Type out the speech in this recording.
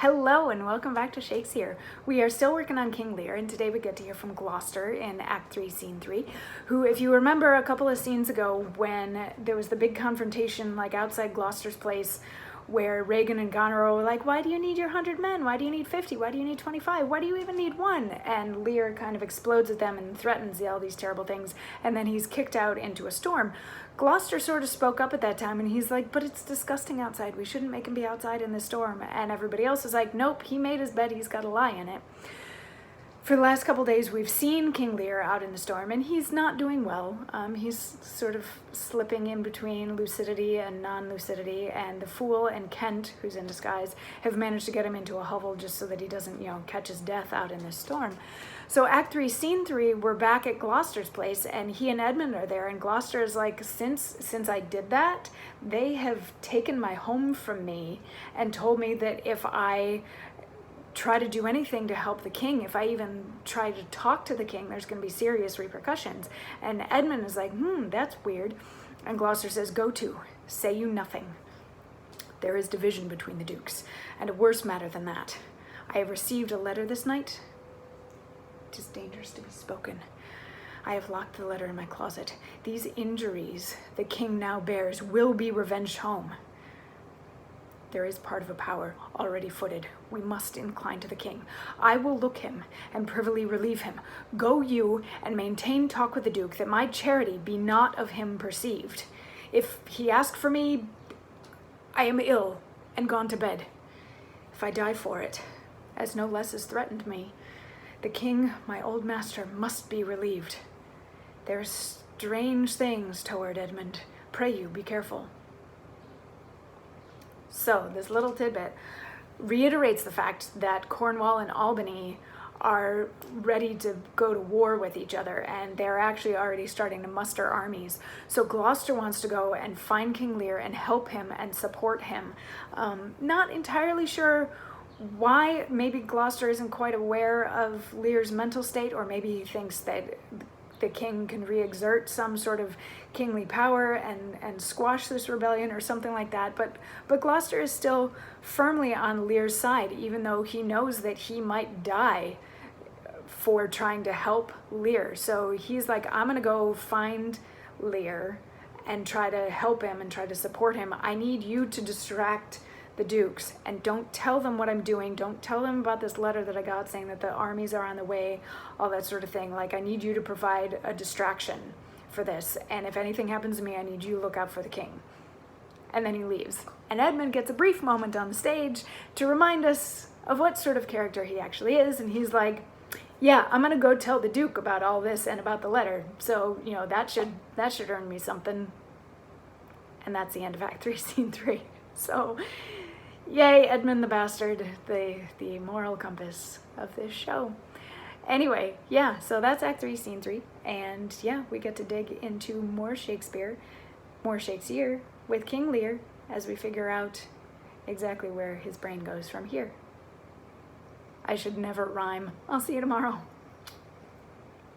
Hello and welcome back to Shakesyear. We are still working on King Lear, and today we get to hear from Gloucester in Act 3, Scene 3, who, if you remember a couple of scenes ago when there was the big confrontation like outside Gloucester's place where Regan and Goneril were like, why do you need your 100 men? Why do you need 50? Why do you need 25? Why do you even need one? And Lear kind of explodes at them and threatens all these terrible things, and then he's kicked out into a storm. Gloucester sort of spoke up at that time, and he's like, but it's disgusting outside. We shouldn't make him be outside in the storm. And everybody else is like, nope, he made his bed. He's got a lie in it. For the last couple days, we've seen King Lear out in the storm, and he's not doing well. He's sort of slipping in between lucidity and non-lucidity, and the Fool and Kent, who's in disguise, have managed to get him into a hovel just so that he doesn't, catch his death out in this storm. So Act 3, Scene 3, we're back at Gloucester's place, and he and Edmund are there, and Gloucester is like, since I did that, they have taken my home from me and told me that if I try to do anything to help the king, if I even try to talk to the king, there's going to be serious repercussions. And Edmund is like, that's weird. And Gloucester says, go to, say you nothing. There is division between the dukes, and a worse matter than that. I have received a letter this night. It is dangerous to be spoken. I have locked the letter in my closet. These injuries the king now bears will be revenged home. There is part of a power already footed. We must incline to the king. I will look him and privily relieve him. Go you and maintain talk with the duke, that my charity be not of him perceived. If he ask for me, I am ill and gone to bed. If I die for it, as no less has threatened me, the king, my old master, must be relieved. There are strange things toward Edmund. Pray you, be careful. So this little tidbit reiterates the fact that Cornwall and Albany are ready to go to war with each other, and they're actually already starting to muster armies. So Gloucester wants to go and find King Lear and help him and support him. Not entirely sure why. Maybe Gloucester isn't quite aware of Lear's mental state, or maybe he thinks that the king can re-exert some sort of kingly power and squash this rebellion or something like that. But Gloucester is still firmly on Lear's side, even though he knows that he might die for trying to help Lear. So he's like, I'm gonna go find Lear and try to help him and try to support him. I need you to distract the dukes, and don't tell them what I'm doing. Don't tell them about this letter that I got saying that the armies are on the way, all that sort of thing. Like, I need you to provide a distraction for this, and if anything happens to me, I need you to look out for the king. And then he leaves, and Edmund gets a brief moment on the stage to remind us of what sort of character he actually is, and he's like, yeah, I'm gonna go tell the duke about all this and about the letter, so that should earn me something. And that's the end of Act 3, Scene 3. So yay, Edmund the Bastard, the moral compass of this show. Anyway, yeah, so that's Act 3, Scene 3. And yeah, we get to dig into more Shakesyear with King Lear as we figure out exactly where his brain goes from here. I should never rhyme. I'll see you tomorrow.